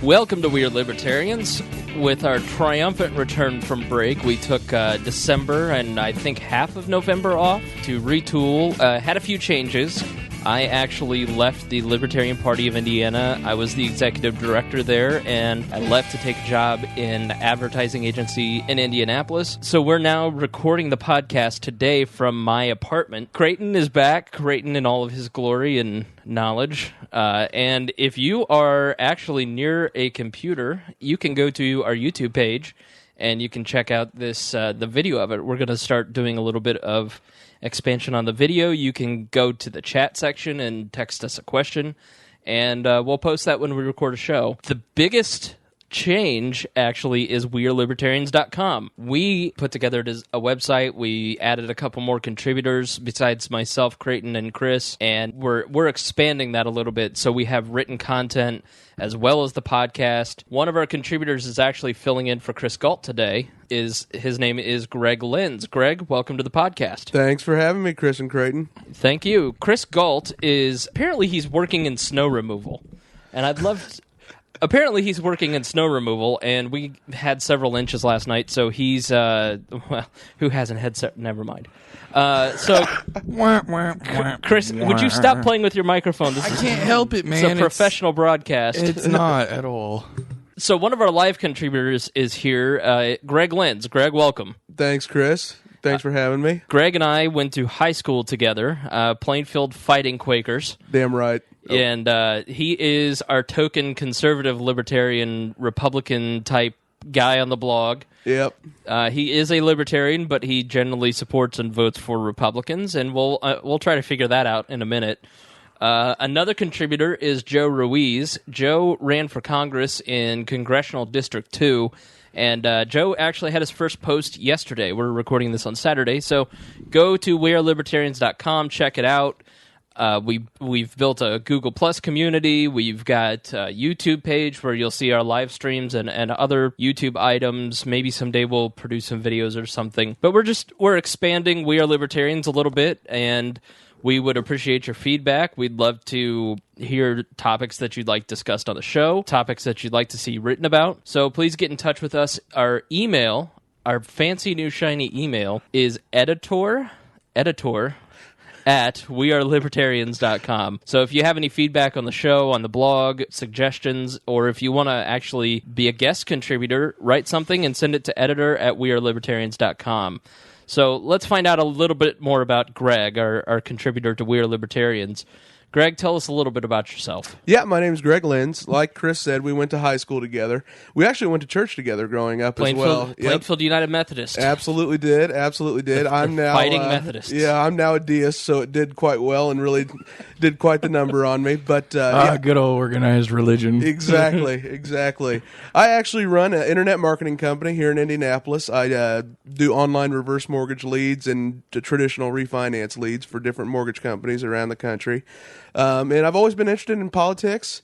Welcome to We Are Libertarians. With our triumphant return from break, we took December and I think half of November off to retool. Had a few changes. I actually left the Libertarian Party of Indiana. I was the executive director there, and I left to take a job in an advertising agency in Indianapolis. So we're now recording the podcast today from my apartment. Creighton is back, Creighton in all of his glory and knowledge. And if you are actually near a computer, you can go to our YouTube page, and you can check out this the video of it. We're going to start doing a little bit of expansion on the video. You can go to the chat section and text us a question, and we'll post that when we record a show. The biggest change, actually, is wearelibertarians.com. We put together a website. We added a couple more contributors besides myself, Creighton, and Chris, and we're expanding that a little bit, so we have written content as well as the podcast. One of our contributors is actually filling in for Chris Galt today. His name is Greg Lenz. Greg, welcome to the podcast. Thanks for having me, Chris and Creighton. Thank you. Chris Galt apparently he's working in snow removal, and apparently he's working in snow removal, and we had several inches last night, so he's, who hasn't had, never mind. Chris, would you stop playing with your microphone? I can't help it, man. It's a professional broadcast. It's not at all. So one of our live contributors is here, Greg Lenz. Greg, welcome. Thanks, Chris. Thanks for having me. Greg and I went to high school together, Plainfield Fighting Quakers. Damn right. Oh. And he is our token conservative, libertarian, Republican-type guy on the blog. Yep. He is a libertarian, but he generally supports and votes for Republicans, and we'll try to figure that out in a minute. Another contributor is Joe Ruiz. Joe ran for Congress in Congressional District 2, and Joe actually had his first post yesterday. We're recording this on Saturday, so go to wearelibertarians.com, check it out. We've built a Google Plus community. We've got a YouTube page where you'll see our live streams and other YouTube items. Maybe someday we'll produce some videos or something. But we're expanding We Are Libertarians a little bit, and we would appreciate your feedback. We'd love to hear topics that you'd like discussed on the show, topics that you'd like to see written about. So please get in touch with us. Our email, our fancy new shiny email, is editor at wearelibertarians.com. So if you have any feedback on the show, on the blog, suggestions, or if you want to actually be a guest contributor, write something and send it to editor at wearelibertarians.com. So let's find out a little bit more about Greg, our contributor to We Are Libertarians. Greg, tell us a little bit about yourself. Yeah, my name's Greg Lenz. Like Chris said, we went to high school together. We actually went to church together growing up as well. Plainfield United Methodist. Absolutely did. I'm now Fighting Methodist. Yeah, I'm now a deist, so it did quite well and really did quite the number on me. But good old organized religion. Exactly. I actually run an internet marketing company here in Indianapolis. I do online reverse mortgage leads and traditional refinance leads for different mortgage companies around the country. And I've always been interested in politics.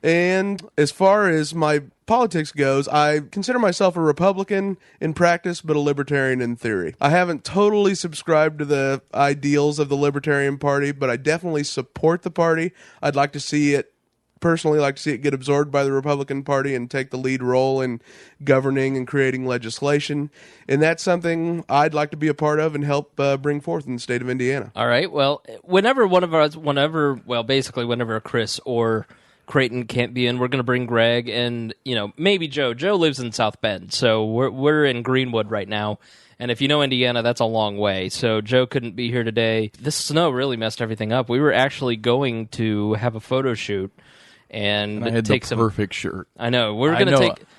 And as far as my politics goes, I consider myself a Republican in practice, but a libertarian in theory. I haven't totally subscribed to the ideals of the Libertarian Party, but I definitely support the party. I'd like to see it get absorbed by the Republican Party and take the lead role in governing and creating legislation. And that's something I'd like to be a part of and help bring forth in the state of Indiana. All right. Well, whenever Chris or Creighton can't be in, we're going to bring Greg and, maybe Joe. Joe lives in South Bend, so we're in Greenwood right now. And if you know Indiana, that's a long way. So Joe couldn't be here today. This snow really messed everything up. We were actually going to have a photo shoot. And I had the perfect shirt. I know.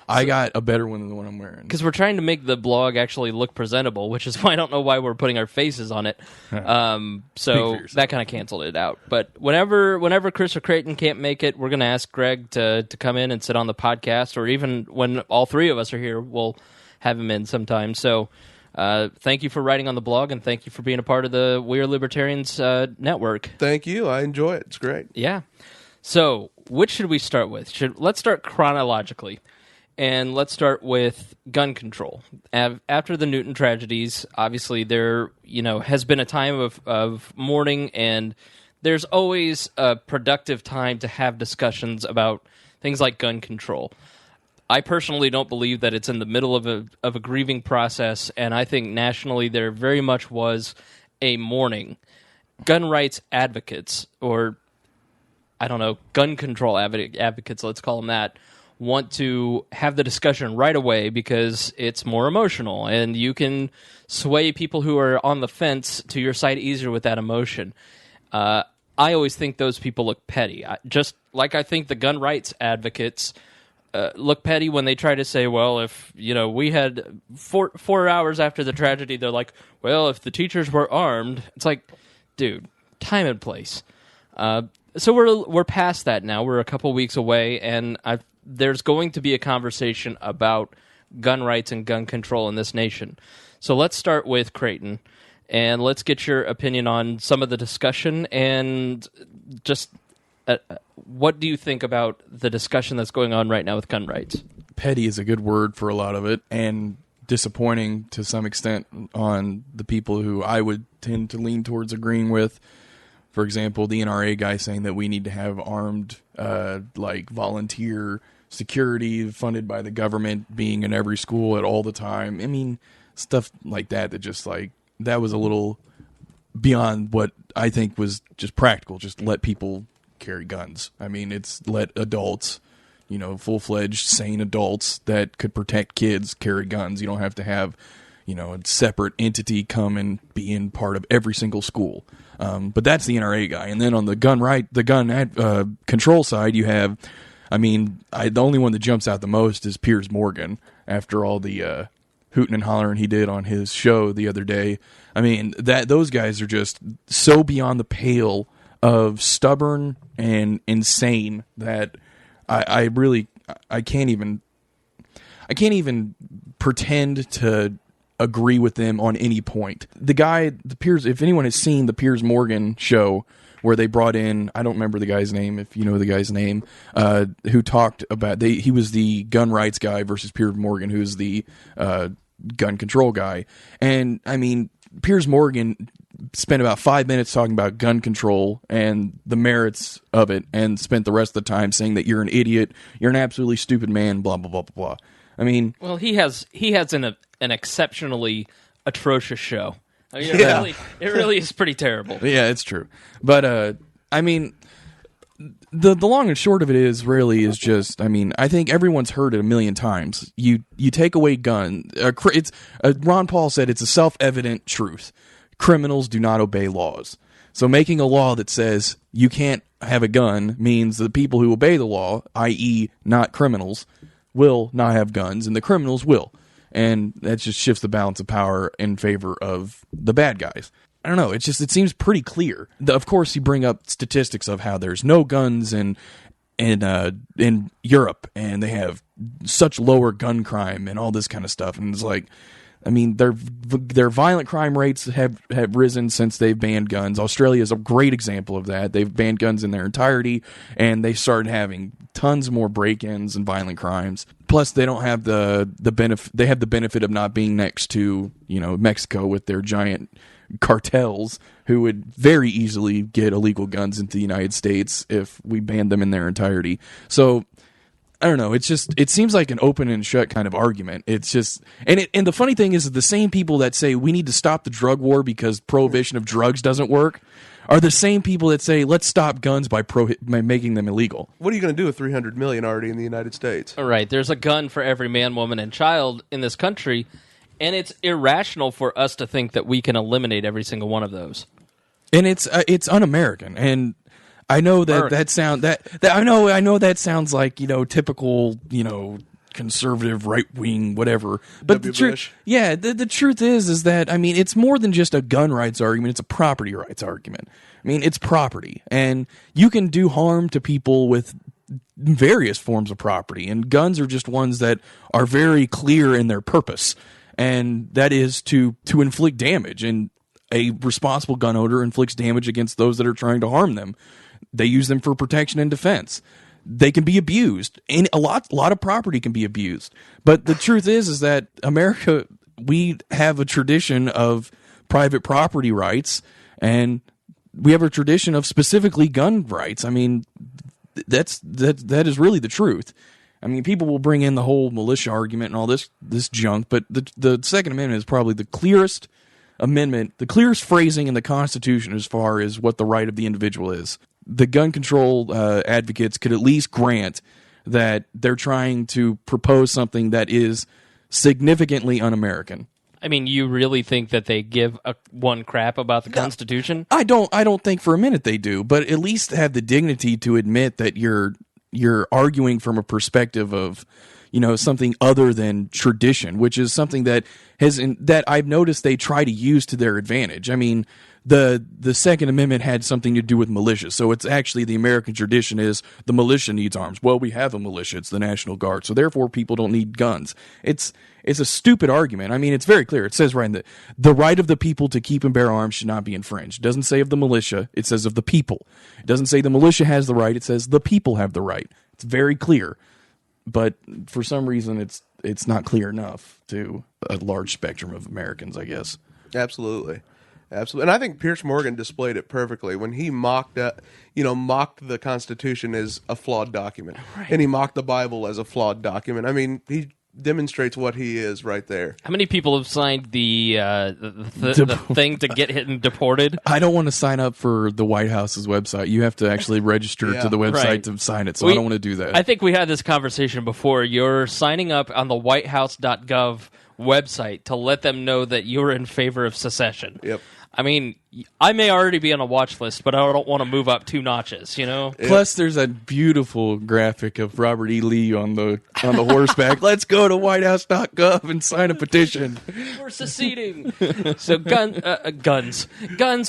I got a better one than the one I'm wearing. Because we're trying to make the blog actually look presentable, which is why I don't know why we're putting our faces on it. So that kind of canceled it out. But whenever Chris or Creighton can't make it, we're going to ask Greg to come in and sit on the podcast, or even when all three of us are here, we'll have him in sometime. So thank you for writing on the blog, and thank you for being a part of the We Are Libertarians network. Thank you. I enjoy it. It's great. Yeah. So, which should we start with? Let's start chronologically, and let's start with gun control. After the Newton tragedies, obviously there has been a time of mourning, and there's always a productive time to have discussions about things like gun control. I personally don't believe that it's in the middle of a grieving process, and I think nationally there very much was a mourning. Gun rights advocates, or I don't know, gun control advocates, let's call them that, want to have the discussion right away because it's more emotional, and you can sway people who are on the fence to your side easier with that emotion. I always think those people look petty. Just like I think the gun rights advocates look petty when they try to say, well, if we had 4 hours after the tragedy, they're like, well, if the teachers were armed, it's like, dude, time and place. So we're past that now. We're a couple weeks away, and there's going to be a conversation about gun rights and gun control in this nation. So let's start with Creighton, and let's get your opinion on some of the discussion and just what do you think about the discussion that's going on right now with gun rights? Petty is a good word for a lot of it, and disappointing to some extent on the people who I would tend to lean towards agreeing with. For example, the NRA guy saying that we need to have armed, volunteer security funded by the government being in every school at all the time. I mean, stuff like that just that was a little beyond what I think was just practical. Just let people carry guns. I mean, it's let adults, full-fledged, sane adults that could protect kids carry guns. You don't have to have, a separate entity come and be in part of every single school. But that's the NRA guy. And then on the gun control side, you have, the only one that jumps out the most is Piers Morgan after all the hooting and hollering he did on his show the other day. I mean, those guys are just so beyond the pale of stubborn and insane that I can't even pretend to agree with them on any point. The Piers, if anyone has seen the Piers Morgan show where they brought in, I don't remember the guy's name, if you know the guy's name, who talked about, he was the gun rights guy versus Piers Morgan, who's the gun control guy. And I mean, Piers Morgan spent about 5 minutes talking about gun control and the merits of it, and spent the rest of the time saying that you're an idiot, you're an absolutely stupid man, blah blah blah blah blah. I mean, well, he has an exceptionally atrocious show. I mean, it really is pretty terrible. Yeah, it's true. But I mean, the long and short of it is just, I think everyone's heard it a million times. You take away gun. It's Ron Paul said it's a self-evident truth. Criminals do not obey laws. So making a law that says you can't have a gun means the people who obey the law, i.e. not criminals, will not have guns, and the criminals will. And that just shifts the balance of power in favor of the bad guys. I don't know. It seems pretty clear. Of course, you bring up statistics of how there's no guns in Europe, and they have such lower gun crime and all this kind of stuff. And it's like, their violent crime rates have risen since they've banned guns. Australia is a great example of that. They've banned guns in their entirety, and they started having tons more break-ins and violent crimes. Plus, they don't have the benefit. They have the benefit of not being next to Mexico with their giant cartels, who would very easily get illegal guns into the United States if we banned them in their entirety. So I don't know. It seems like an open and shut kind of argument. It's just, and the funny thing is that the same people that say we need to stop the drug war because prohibition of drugs doesn't work are the same people that say let's stop guns by making them illegal. What are you going to do with 300 million already in the United States? All right, there's a gun for every man, woman, and child in this country, and it's irrational for us to think that we can eliminate every single one of those. And it's un-American, and I know that sounds like typical conservative right wing whatever. But the truth is that it's more than just a gun rights argument. It's a property rights argument. It's property, and you can do harm to people with various forms of property, and guns are just ones that are very clear in their purpose, and that is to inflict damage. And a responsible gun owner inflicts damage against those that are trying to harm them. They use them for protection and defense. They can be abused, and a lot of property can be abused. But the truth is that America, we have a tradition of private property rights, and we have a tradition of specifically gun rights. that is really the truth. I mean, people will bring in the whole militia argument and all this junk, but the Second Amendment is probably the clearest amendment, the clearest phrasing in the Constitution as far as what the right of the individual is. The gun control advocates could at least grant that they're trying to propose something that is significantly un-American. I mean, you really think that they give one crap about the Constitution? I don't think for a minute they do, but at least have the dignity to admit that you're arguing from a perspective of, something other than tradition, which is something that I've noticed they try to use to their advantage. I mean, the Second Amendment had something to do with militia, so it's actually the American tradition is the militia needs arms. Well, we have a militia; it's the National Guard, so therefore people don't need guns. It's a stupid argument. I mean, it's very clear. It says right in the right of the people to keep and bear arms should not be infringed. It doesn't say of the militia. It says of the people. It doesn't say the militia has the right. It says the people have the right. It's very clear. But for some reason, it's not clear enough to a large spectrum of Americans, I guess. Absolutely. And I think Pierce Morgan displayed it perfectly when he mocked the Constitution as a flawed document. Right. And he mocked the Bible as a flawed document. I mean, he demonstrates what he is right there. How many people have signed the thing to get hit and deported? I don't want to sign up for the White House's website. You have to actually register to the website to sign it, so I don't want to do that. I think we had this conversation before. You're signing up on the whitehouse.gov website to let them know that you're in favor of secession. Yep. I mean, I may already be on a watch list, but I don't want to move up 2 notches, Plus, there's a beautiful graphic of Robert E. Lee on the horseback. Let's go to whitehouse.gov and sign a petition. We're seceding. So guns.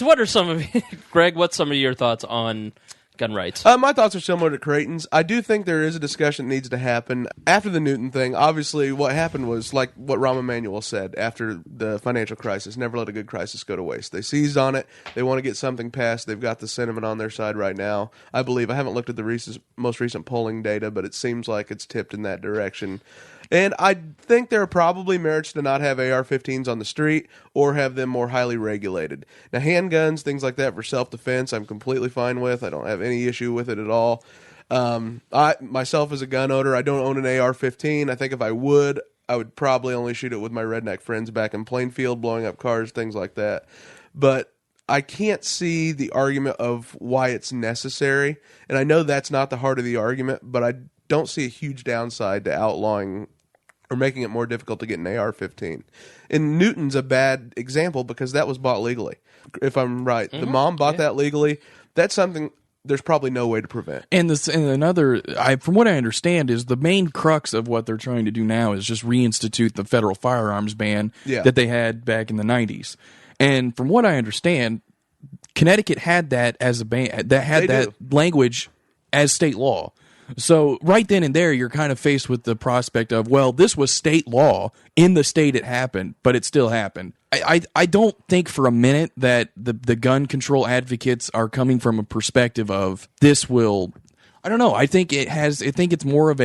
What are some of Greg? What's some of your thoughts on gun rights? My thoughts are similar to Creighton's. I do think there is a discussion that needs to happen after the Newton thing. Obviously, what happened was like what Rahm Emanuel said after the financial crisis: never let a good crisis go to waste. They seized on it. They want to get something passed. They've got the sentiment on their side right now. I believe. I haven't looked at the most recent polling data, but it seems like it's tipped in that direction. And I think there are probably merits to not have AR-15s on the street or have them more highly regulated. Now, handguns, things like that for self-defense, I'm completely fine with. I don't have any issue with it at all. I myself as a gun owner, I don't own an AR-15. I think if I would probably only shoot it with my redneck friends back in Plainfield, blowing up cars, things like that. But I can't see the argument of why it's necessary. And I know that's not the heart of the argument, but I don't see a huge downside to outlawing or making it more difficult to get an AR-15. And Newton's a bad example because that was bought legally, if I'm right. Mm-hmm. The mom bought that legally. That's something there's probably no way to prevent. And from what I understand, is the main crux of what they're trying to do now is just reinstitute the federal firearms ban that they had back in the 90s. And from what I understand, Connecticut had that as a ban, that language as state law. So right then and there, you're kind of faced with the prospect of, well, this was state law in the state it happened, but it still happened. I don't think for a minute that the gun control advocates are coming from a perspective of this will. I don't know. I think it's more of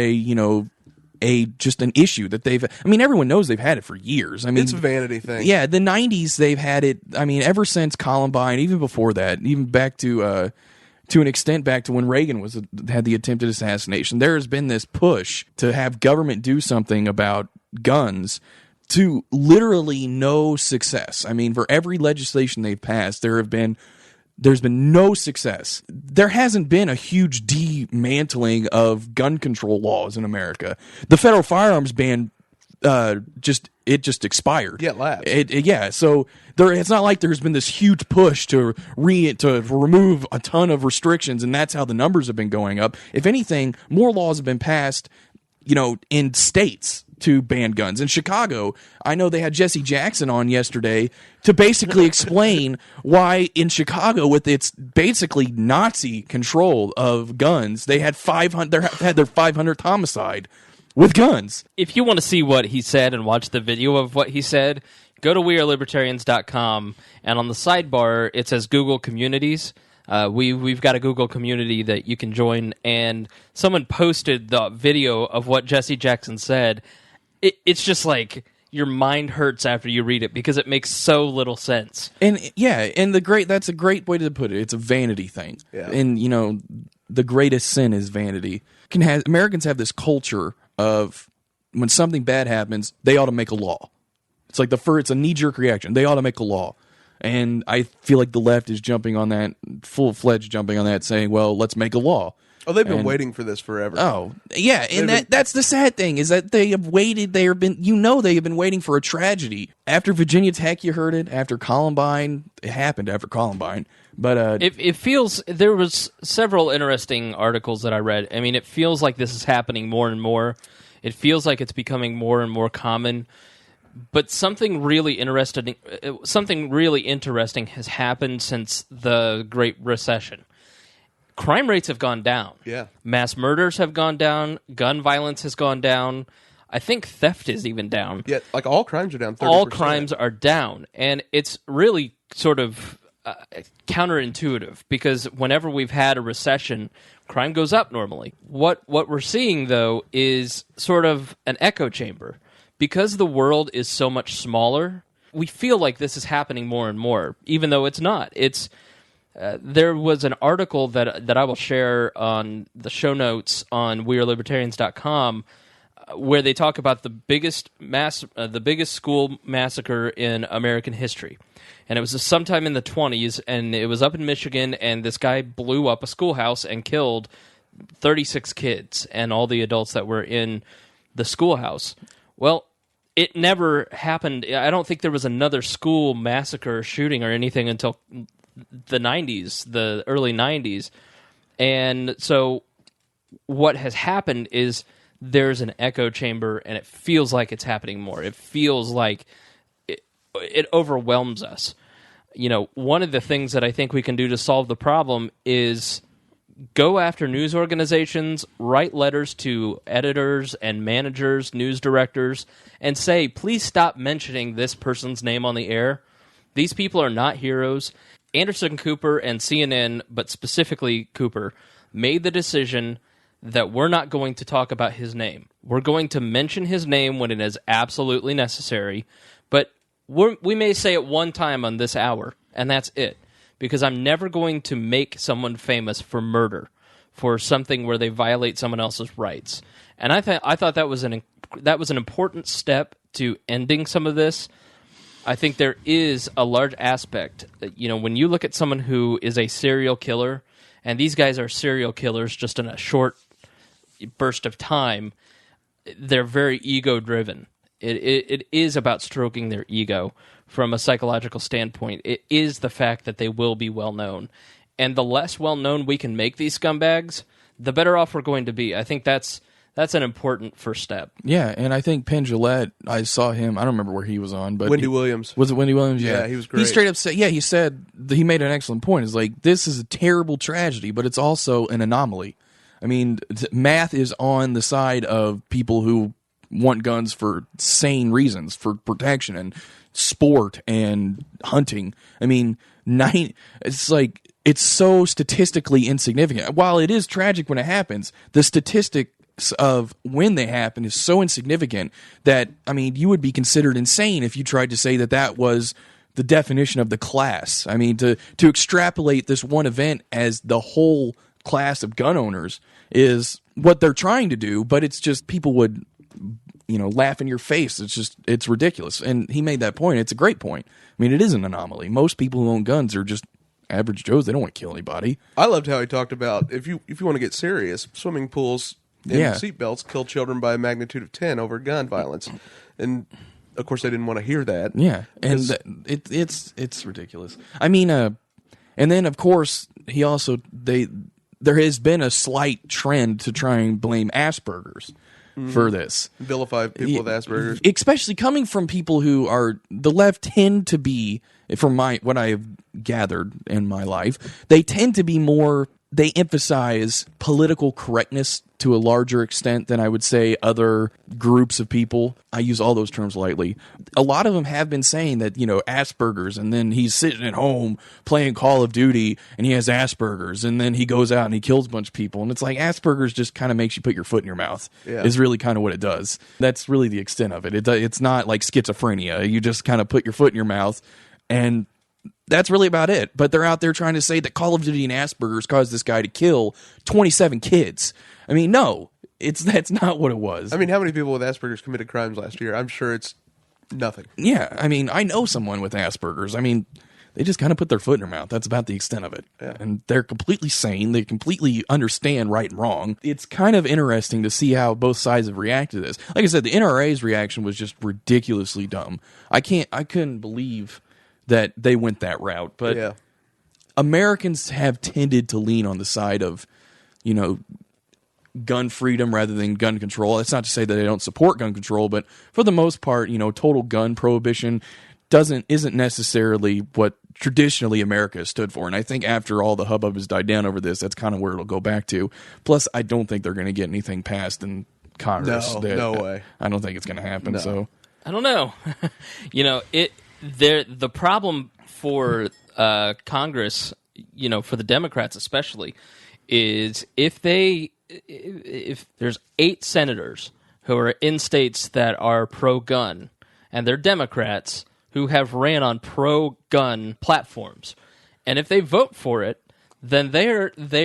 just an issue that they've. I mean, everyone knows they've had it for years. I mean, it's a vanity thing. Yeah, the 90s they've had it. I mean, ever since Columbine, even before that, even back to an extent back to when Reagan had the attempted assassination, there has been this push to have government do something about guns to literally no success. I mean, for every legislation they've passed, there's been no success. There hasn't been a huge dismantling of gun control laws in America. The federal firearms ban just expired. Yeah, it lapsed. So it's not like there's been this huge push to remove a ton of restrictions, and that's how the numbers have been going up. If anything, more laws have been passed, in states to ban guns. In Chicago, I know they had Jesse Jackson on yesterday to basically explain why in Chicago, with its basically Nazi control of guns, they had their 500th homicide with guns. If you want to see what he said and watch the video of what he said, go to wearelibertarians.com, and on the sidebar, it says Google Communities. We've got a Google community that you can join, and someone posted the video of what Jesse Jackson said. It's just like your mind hurts after you read it because it makes so little sense. And that's a great way to put it. It's a vanity thing. Yeah. And the greatest sin is vanity. Americans have this culture of when something bad happens, they ought to make a law. It's like it's a knee-jerk reaction. They ought to make a law. And I feel like the left is jumping on that, full-fledged jumping on that, saying, well, let's make a law. Oh, they've been waiting for this forever. Oh, yeah, and that's the sad thing, is that they have waited, they have been waiting for a tragedy. After Virginia Tech, you heard it. After Columbine, it happened after Columbine. But it feels, there was several interesting articles that I read. I mean, it feels like this is happening more and more. It feels like it's becoming more and more common. But something really interesting has happened since the Great Recession. Crime rates have gone down. Yeah. Mass murders have gone down. Gun violence has gone down. I think theft is even down. Yeah, like all crimes are down 30%. All crimes are down. And it's really sort of counterintuitive, because whenever we've had a recession, crime goes up normally. What we're seeing, though, is sort of an echo chamber. Because the world is so much smaller, we feel like this is happening more and more, even though it's not. It's there was an article that I will share on the show notes on wearelibertarians.com where they talk about the biggest school massacre in American history. And it was sometime in the 1920s, and it was up in Michigan, and this guy blew up a schoolhouse and killed 36 kids and all the adults that were in the schoolhouse. Well, it never happened. I don't think there was another school massacre shooting or anything until the 90s, the early 90s. And so what has happened is there's an echo chamber, and it feels like it's happening more. It feels like it overwhelms us. You know, one of the things that I think we can do to solve the problem is go after news organizations, write letters to editors and managers, news directors, and say, please stop mentioning this person's name on the air. These people are not heroes. Anderson Cooper and CNN, but specifically Cooper, made the decision that we're not going to talk about his name. We're going to mention his name when it is absolutely necessary, but we may say it one time on this hour, and that's it. Because I'm never going to make someone famous for murder, for something where they violate someone else's rights. And I thought that was an important step to ending some of this. I think there is a large aspect. You know, when you look at someone who is a serial killer, and these guys are serial killers just in a short burst of time, they're very ego-driven. It is about stroking their ego from a psychological standpoint. It is the fact that they will be well-known. And the less well-known we can make these scumbags, the better off we're going to be. I think that's an important first step. Yeah, and I think Penn Jillette, I saw him, I don't remember where he was on, but... Wendy Williams. Was it Wendy Williams? Yeah, he was great. He straight up said, he said, he made an excellent point. It's like, this is a terrible tragedy, but it's also an anomaly. I mean, math is on the side of people who want guns for sane reasons, for protection and sport and hunting. I mean, it's like, it's so statistically insignificant. While it is tragic when it happens, the statistics of when they happen is so insignificant that, I mean, you would be considered insane if you tried to say that that was the definition of the class. I mean, to extrapolate this one event as the whole class of gun owners is what they're trying to do, but it's just people would, laugh in your face. It's ridiculous. And he made that point. It's a great point. I mean, it is an anomaly. Most people who own guns are just average Joes. They don't want to kill anybody. I loved how he talked about, if you want to get serious, swimming pools and seatbelts kill children by a magnitude of 10 over gun violence. And of course they didn't want to hear that. Yeah. And it's ridiculous. I mean, and then of course he also, there has been a slight trend to try and blame Asperger's for this. Vilify people with Asperger's. Especially coming from people who are, the left tend to be, from what I have gathered in my life, they tend to be more, they emphasize political correctness to a larger extent than I would say other groups of people. I use all those terms lightly. A lot of them have been saying that, Asperger's, and then he's sitting at home playing Call of Duty and he has Asperger's, and then he goes out and he kills a bunch of people. And it's like Asperger's just kind of makes you put your foot in your mouth, is really kind of what it does. That's really the extent of it. It's not like schizophrenia. You just kind of put your foot in your mouth, and That's really about it. But they're out there trying to say that Call of Duty and Asperger's caused this guy to kill 27 kids. I mean, no, that's not what it was. I mean, how many people with Asperger's committed crimes last year? I'm sure it's nothing. Yeah, I mean, I know someone with Asperger's. I mean, they just kind of put their foot in their mouth. That's about the extent of it. Yeah. And they're completely sane. They completely understand right and wrong. It's kind of interesting to see how both sides have reacted to this. Like I said, the NRA's reaction was just ridiculously dumb. I couldn't believe that they went that route. But yeah. Americans have tended to lean on the side of, gun freedom rather than gun control. That's not to say that they don't support gun control, but for the most part, total gun prohibition isn't necessarily what traditionally America has stood for. And I think after all the hubbub has died down over this, that's kind of where it'll go back to. Plus, I don't think they're going to get anything passed in Congress. No way. I don't think it's going to happen. No. So I don't know. The problem for Congress, for the Democrats especially, is if there's 8 senators who are in states that are pro-gun, and they're Democrats who have ran on pro-gun platforms, and if they vote for it, then they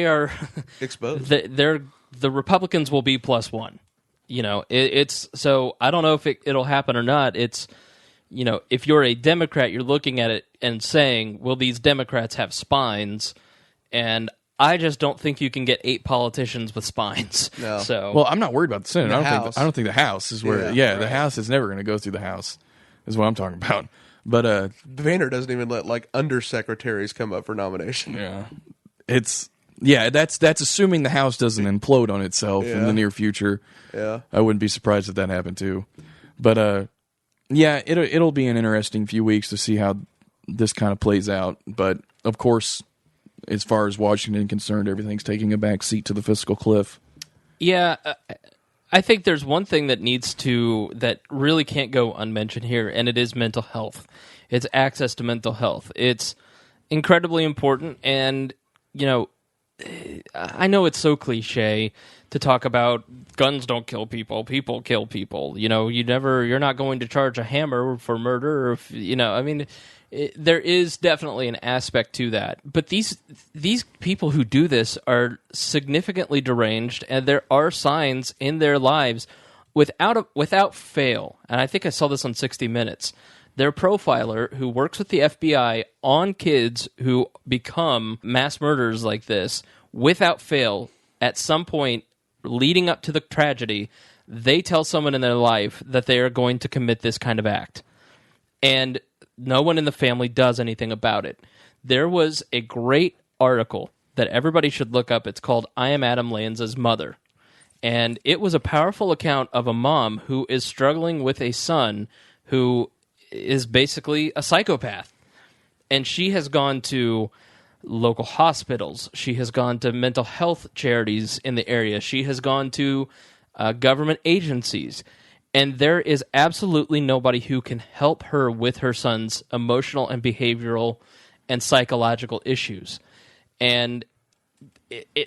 are exposed. The Republicans will be +1. It's so I don't know if it'll happen or not. It's if you're a Democrat, you're looking at it and saying, will these Democrats have spines? And I just don't think you can get 8 politicians with spines. No. So, well, I'm not worried about the Senate. I don't think the House is where. Yeah, the House is never going to go through the House. Is what I'm talking about. But Boehner doesn't even let undersecretaries come up for nomination. Yeah, that's assuming the House doesn't implode on itself in the near future. Yeah, I wouldn't be surprised if that happened too. But it'll be an interesting few weeks to see how this kind of plays out. But of course, as far as Washington is concerned, everything's taking a back seat to the fiscal cliff. Yeah, I think there's one thing that really can't go unmentioned here, and it is mental health. It's access to mental health. It's incredibly important, and I know it's so cliche to talk about guns don't kill people, people kill people. You're not going to charge a hammer for murder, or there is definitely an aspect to that. But these people who do this are significantly deranged, and there are signs in their lives without fail. And I think I saw this on 60 Minutes. Their profiler who works with the FBI on kids who become mass murderers like this, without fail, at some point leading up to the tragedy, they tell someone in their life that they are going to commit this kind of act. And no one in the family does anything about it. There was a great article that everybody should look up. It's called I Am Adam Lanza's Mother. And it was a powerful account of a mom who is struggling with a son who is basically a psychopath. And she has gone to local hospitals. She has gone to mental health charities in the area. She has gone to government agencies. And there is absolutely nobody who can help her with her son's emotional and behavioral and psychological issues. And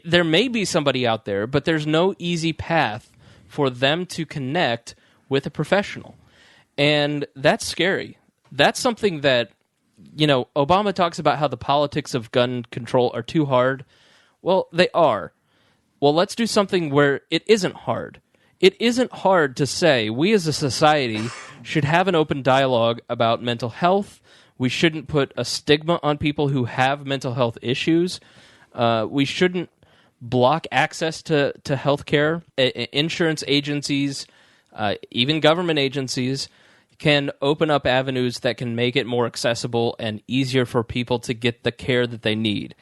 there may be somebody out there, but there's no easy path for them to connect with a professional. And that's scary. That's something that, Obama talks about how the politics of gun control are too hard. Well, they are. Well, let's do something where it isn't hard. It isn't hard to say we as a society should have an open dialogue about mental health. We shouldn't put a stigma on people who have mental health issues. We shouldn't block access to health care. Insurance agencies, even government agencies, can open up avenues that can make it more accessible and easier for people to get the care that they need.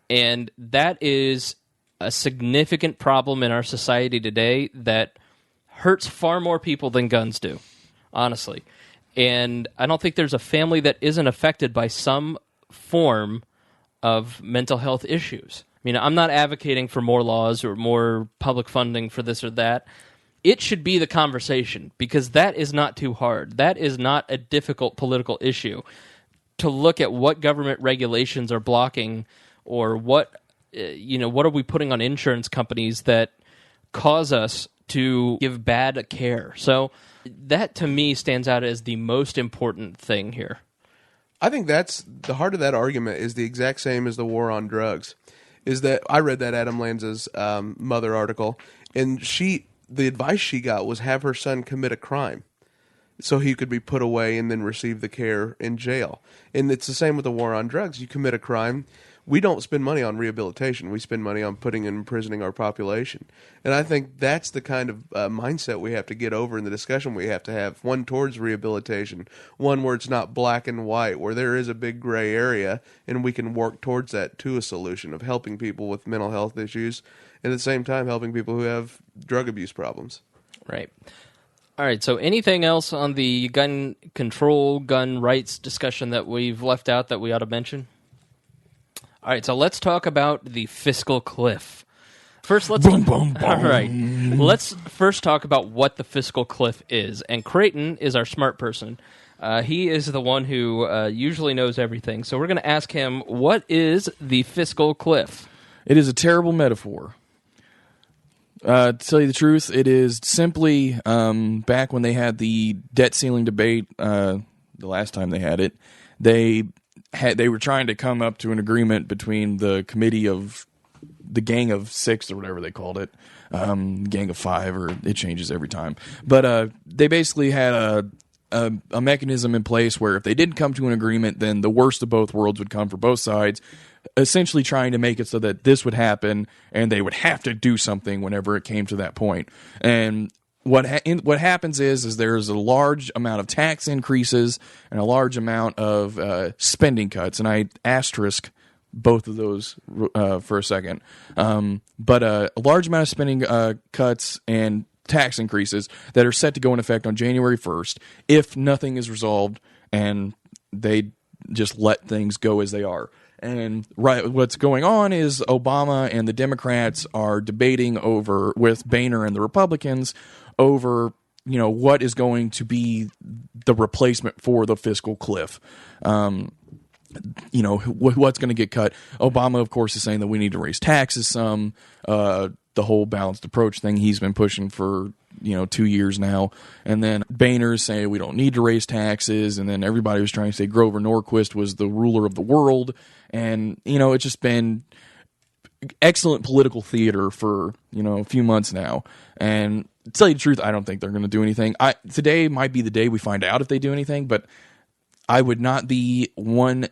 And that is a significant problem in our society today that hurts far more people than guns do, honestly. And I don't think there's a family that isn't affected by some form of mental health issues. I mean, I'm not advocating for more laws or more public funding for this or that. It should be the conversation, because that is not too hard. That is not a difficult political issue. To look at what government regulations are blocking, or what are we putting on insurance companies that cause us to give bad care. So that, to me, stands out as the most important thing here. I think that's the heart of that argument is the exact same as the war on drugs. Is that I read that Adam Lanza's mother article, and the advice she got was have her son commit a crime so he could be put away and then receive the care in jail. And it's the same with the war on drugs. You commit a crime. We don't spend money on rehabilitation. We spend money on putting and imprisoning our population. And I think that's the kind of mindset we have to get over in the discussion we have to have, one towards rehabilitation, one where it's not black and white, where there is a big gray area, and we can work towards that to a solution of helping people with mental health issues, and at the same time helping people who have drug abuse problems. Right. All right, so anything else on the gun control, gun rights discussion that we've left out that we ought to mention? All right, so let's talk about the fiscal cliff. First, let's Boom, boom, boom. All right. Let's first talk about what the fiscal cliff is. And Creighton is our smart person. He is the one who usually knows everything. So we're going to ask him, what is the fiscal cliff? It is a terrible metaphor. To tell you the truth, it is simply back when they had the debt ceiling debate, the last time they had it, they were trying to come up to an agreement between the committee of the Gang of Six or whatever they called it, Gang of Five, or it changes every time. But they basically had a mechanism in place where if they didn't come to an agreement, then the worst of both worlds would come for both sides, essentially trying to make it so that this would happen and they would have to do something whenever it came to that point. And what happens is there's a large amount of tax increases and a large amount of spending cuts, and I asterisk both of those for a second. But a large amount of spending cuts and tax increases that are set to go in effect on January 1st if nothing is resolved and they just let things go as they are. And what's going on is Obama and the Democrats are debating over with Boehner and the Republicans over, what is going to be the replacement for the fiscal cliff. What's going to get cut. Obama, of course, is saying that we need to raise taxes some. The whole balanced approach thing he's been pushing for 2 years now. And then Boehner's saying we don't need to raise taxes. And then everybody was trying to say Grover Norquist was the ruler of the world. And, it's just been excellent political theater for, a few months now. And to tell you the truth, I don't think they're going to do anything. Today might be the day we find out if they do anything, but I would not be one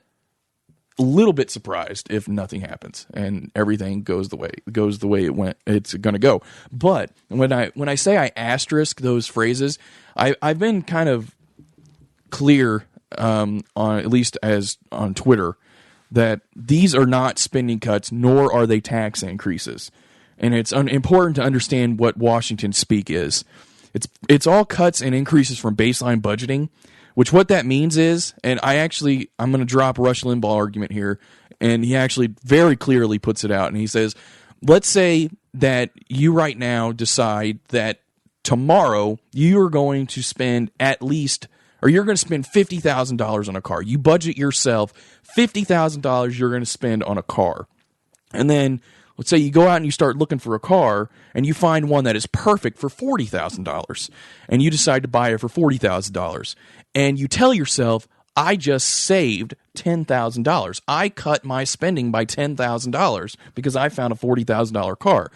little bit surprised if nothing happens and everything goes the way it's going to go. But when I say I asterisk those phrases, I've been kind of clear on at least as on Twitter that these are not spending cuts nor are they tax increases. And it's important to understand what Washington speak is. It's all cuts and increases from baseline budgeting, which what that means is, and I'm going to drop Rush Limbaugh argument here, and he actually very clearly puts it out, and he says, let's say that you right now decide that tomorrow you are going to spend you're going to spend $50,000 on a car. You budget yourself $50,000 you're going to spend on a car. And then let's say you go out and you start looking for a car and you find one that is perfect for $40,000 and you decide to buy it for $40,000 and you tell yourself, I just saved $10,000. I cut my spending by $10,000 because I found a $40,000 car.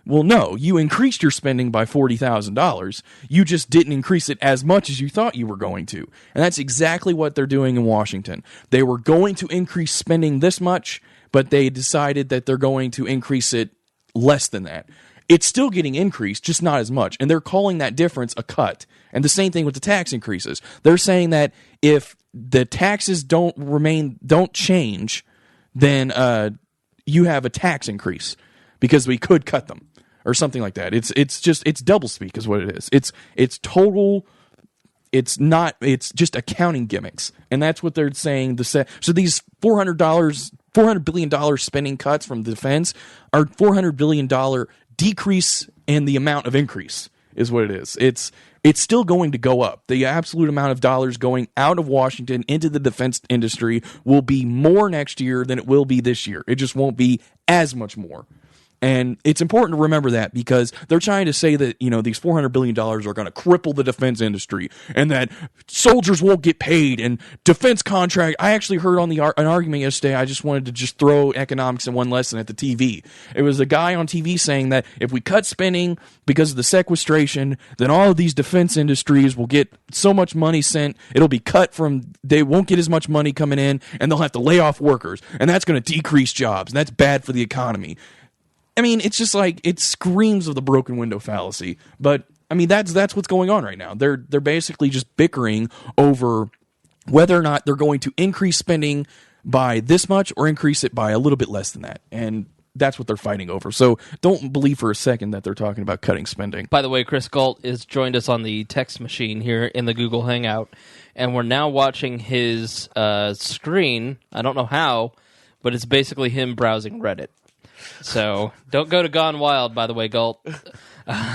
Well, no, you increased your spending by $40,000. You just didn't increase it as much as you thought you were going to. And that's exactly what they're doing in Washington. They were going to increase spending this much, but they decided that they're going to increase it less than that. It's still getting increased, just not as much. And they're calling that difference a cut. And the same thing with the tax increases. They're saying that if the taxes don't change, then you have a tax increase because we could cut them or something like that. It's doublespeak is what it is. It's total. It's just accounting gimmicks, and that's what they're saying. So these $400 billion spending cuts from the defense are $400 billion decrease in the amount of increase is what it is. It's still going to go up. The absolute amount of dollars going out of Washington into the defense industry will be more next year than it will be this year. It just won't be as much more. And it's important to remember that because they're trying to say that, these $400 billion are going to cripple the defense industry and that soldiers won't get paid and defense contract. I actually heard on an argument yesterday. I just wanted to throw economics in one lesson at the TV. It was a guy on TV saying that if we cut spending because of the sequestration, then all of these defense industries will get so much money sent. It'll be cut from, they won't get as much money coming in and they'll have to lay off workers. And that's going to decrease jobs. And that's bad for the economy. I mean, it's just like, it screams of the broken window fallacy. But, I mean, that's what's going on right now. They're basically just bickering over whether or not they're going to increase spending by this much or increase it by a little bit less than that. And that's what they're fighting over. So don't believe for a second that they're talking about cutting spending. By the way, Chris Galt has joined us on the text machine here in the Google Hangout, and we're now watching his screen. I don't know how, but it's basically him browsing Reddit. So don't go to Gone Wild, by the way, Galt.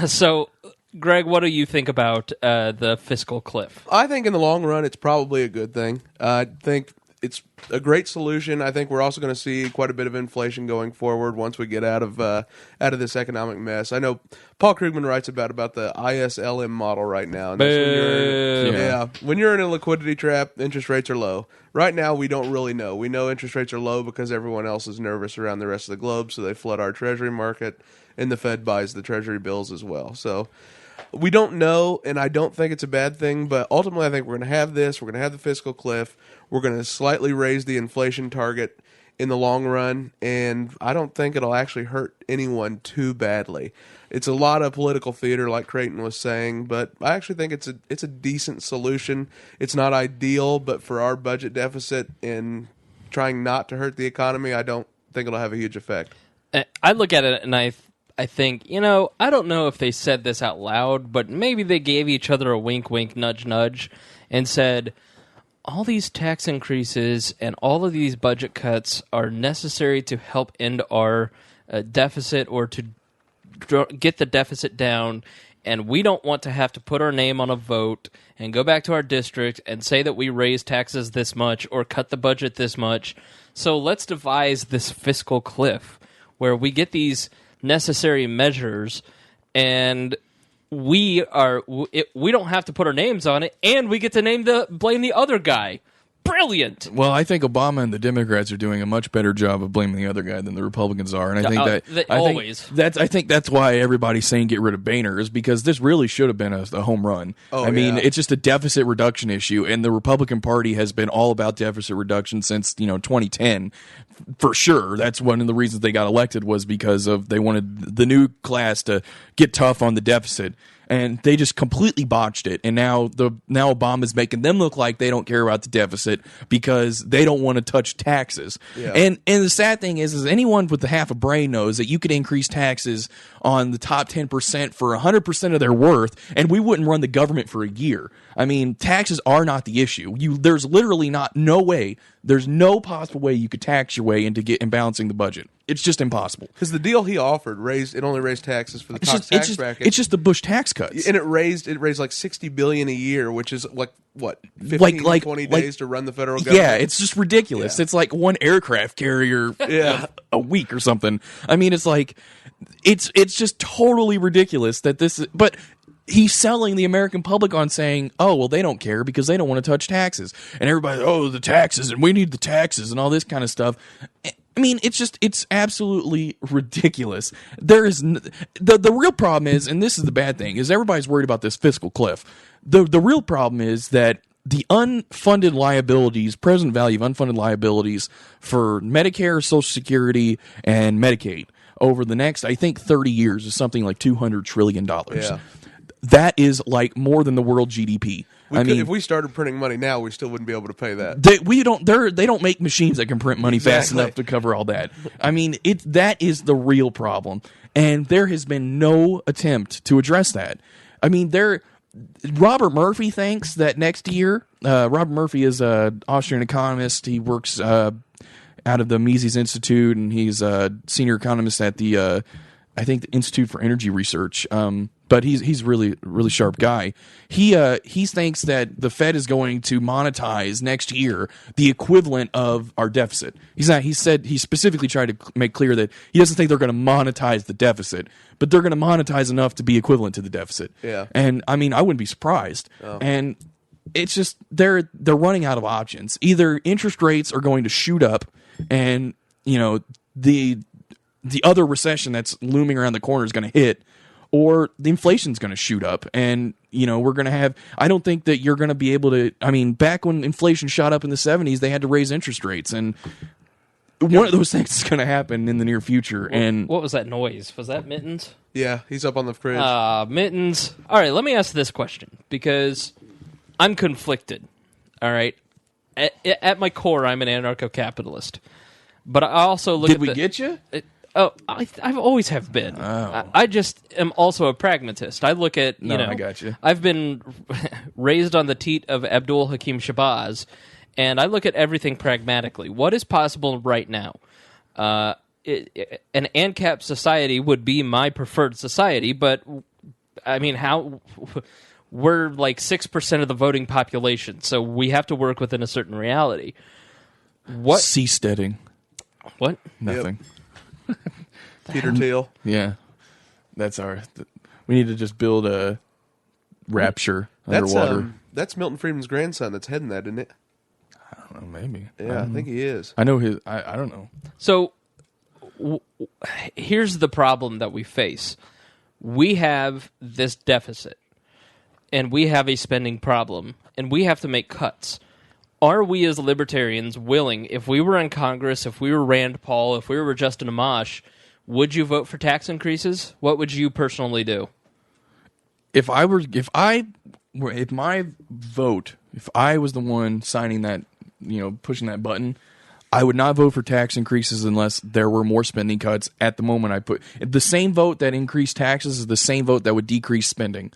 So, Greg, what do you think about the fiscal cliff? I think in the long run, it's probably a good thing. I think it's a great solution. I think we're also going to see quite a bit of inflation going forward once we get out of this economic mess. I know Paul Krugman writes about the ISLM model right now. And that's when you're in a liquidity trap, interest rates are low. Right now, we don't really know. We know interest rates are low because everyone else is nervous around the rest of the globe, so they flood our treasury market, and the Fed buys the treasury bills as well. So we don't know, and I don't think it's a bad thing, but ultimately I think we're going to have this. We're going to have the fiscal cliff. We're going to slightly raise the inflation target in the long run, and I don't think it'll actually hurt anyone too badly. It's a lot of political theater, like Creighton was saying, but I actually think it's a decent solution. It's not ideal, but for our budget deficit and trying not to hurt the economy, I don't think it'll have a huge effect. I look at it and I think, I don't know if they said this out loud, but maybe they gave each other a wink, wink, nudge, nudge, and said, all these tax increases and all of these budget cuts are necessary to help end our deficit or to get the deficit down, and we don't want to have to put our name on a vote and go back to our district and say that we raise taxes this much or cut the budget this much. So let's devise this fiscal cliff where we get these necessary measures and we don't have to put our names on it, and we get to blame the other guy. Brilliant. Well, I think Obama and the Democrats are doing a much better job of blaming the other guy than the Republicans are, and I think that's why everybody's saying get rid of Boehner, is because this really should have been a home run. I mean, it's just a deficit reduction issue, and the Republican Party has been all about deficit reduction since 2010. For sure, that's one of the reasons they got elected, was because they wanted the new class to get tough on the deficit. And they just completely botched it. And now Obama's making them look like they don't care about the deficit because they don't want to touch taxes. Yeah. And the sad thing is anyone with the half a brain knows that you could increase taxes on the top 10% for 100% of their worth, and we wouldn't run the government for a year. I mean, taxes are not the issue. There's literally no way. There's no possible way you could tax your way into balancing the budget. It's just impossible. Because the deal he offered only raised taxes for the top tax bracket. It's just the Bush tax cuts, and it raised like $60 billion a year, which is like what 20 days to run the federal government. Yeah, it's just ridiculous. Yeah. It's like one aircraft carrier a week or something. I mean, it's like it's just totally ridiculous that this. But he's selling the American public on saying, oh, well, they don't care because they don't want to touch taxes. And everybody, the taxes, and we need the taxes and all this kind of stuff. I mean, it's absolutely ridiculous. There is the real problem is, and this is the bad thing, is everybody's worried about this fiscal cliff. The real problem is that the unfunded liabilities, present value of unfunded liabilities for Medicare, Social Security, and Medicaid over the next, I think, 30 years is something like $200 trillion. Yeah. That is like more than the world GDP. If we started printing money now, we still wouldn't be able to pay that. They don't make machines that can print money fast enough to cover all that. I mean, that is the real problem, and there has been no attempt to address that. I mean, Robert Murphy thinks that next year, Robert Murphy is an Austrian economist. He works out of the Mises Institute, and he's a senior economist at the I think the Institute for Energy Research. but he's really sharp guy. He thinks that the Fed is going to monetize next year the equivalent of our deficit. He specifically tried to make clear that he doesn't think they're going to monetize the deficit, but they're going to monetize enough to be equivalent to the deficit. Yeah. And I mean, I wouldn't be surprised. Oh. And it's just they're running out of options. Either interest rates are going to shoot up, and the other recession that's looming around the corner is going to hit, or the inflation's going to shoot up, and we're going to have. I don't think that you're going to be able to. I mean, back when inflation shot up in the 70s, they had to raise interest rates, and one of those things is going to happen in the near future. And what was that noise? Was that Mittens? Yeah, he's up on the fridge. Mittens. All right, let me ask this question because I'm conflicted. All right, at my core, I'm an anarcho-capitalist, but I also look. Did we get you? I've always have been. Oh. I just am also a pragmatist. I look at I got you. I've been raised on the teat of Abdul Hakim Shabazz, and I look at everything pragmatically. What is possible right now? An ANCAP society would be my preferred society, but I mean, how? We're like 6% of the voting population, so we have to work within a certain reality. What? Seasteading. What? Nothing. Yep. Peter Thiel. Yeah. That's we need to just build a Rapture underwater. That's Milton Friedman's grandson that's heading that, isn't it? I don't know, maybe. Yeah, I think he is. I know his. I don't know. So here's the problem that we face. We have this deficit, and we have a spending problem, and we have to make cuts. Are we as libertarians willing, if we were in Congress, if we were Rand Paul, if we were Justin Amash, would you vote for tax increases? What would you personally do? If my vote, if I was the one signing that, pushing that button, I would not vote for tax increases unless there were more spending cuts. At the moment, the same vote that increased taxes is the same vote that would decrease spending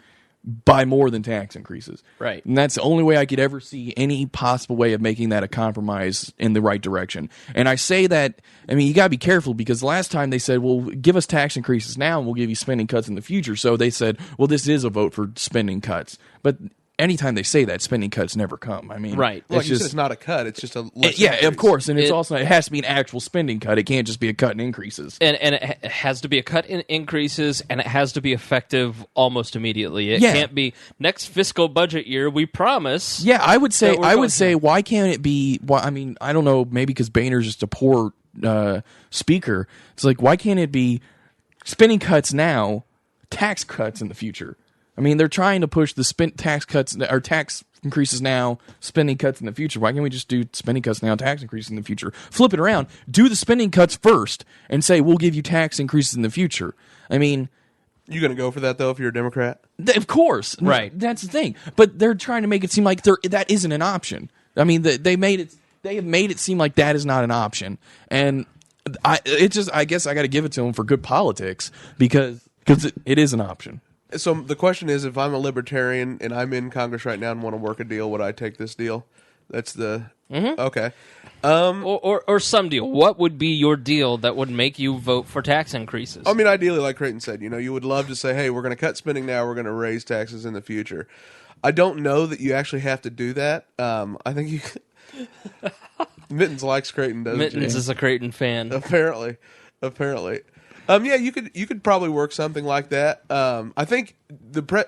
by more than tax increases. Right. And that's the only way I could ever see any possible way of making that a compromise in the right direction. And I say that, you got to be careful because last time they said, well, give us tax increases now and we'll give you spending cuts in the future. So they said, well, this is a vote for spending cuts. But anytime they say that, spending cuts never come. Right. Well, it's not a cut. It's just a less yeah, increase. Of course. And it has to be an actual spending cut. It can't just be a cut in increases. And it has to be a cut in increases, and it has to be effective almost immediately. It can't be next fiscal budget year, we promise. Yeah, I would say, why can't it be, I don't know, maybe because Boehner's just a poor speaker. It's like, why can't it be spending cuts now, tax cuts in the future? They're trying to push the tax cuts or tax increases now, spending cuts in the future. Why can't we just do spending cuts now, tax increases in the future? Flip it around. Do the spending cuts first and say, we'll give you tax increases in the future. You going to go for that, though, if you're a Democrat? Of course. Right. That's the thing. But they're trying to make it seem like that isn't an option. They have made it seem like that is not an option. And I guess I got to give it to them for good politics because it is an option. So the question is, if I'm a libertarian and I'm in Congress right now and want to work a deal, would I take this deal? That's the okay. Or some deal. What would be your deal that would make you vote for tax increases? Ideally, like Creighton said, you would love to say, hey, we're going to cut spending now, we're going to raise taxes in the future. I don't know that you actually have to do that. I think you. Mittens likes Creighton, doesn't Mittens he? is a Creighton fan. Apparently. Yeah, you could probably work something like that. I think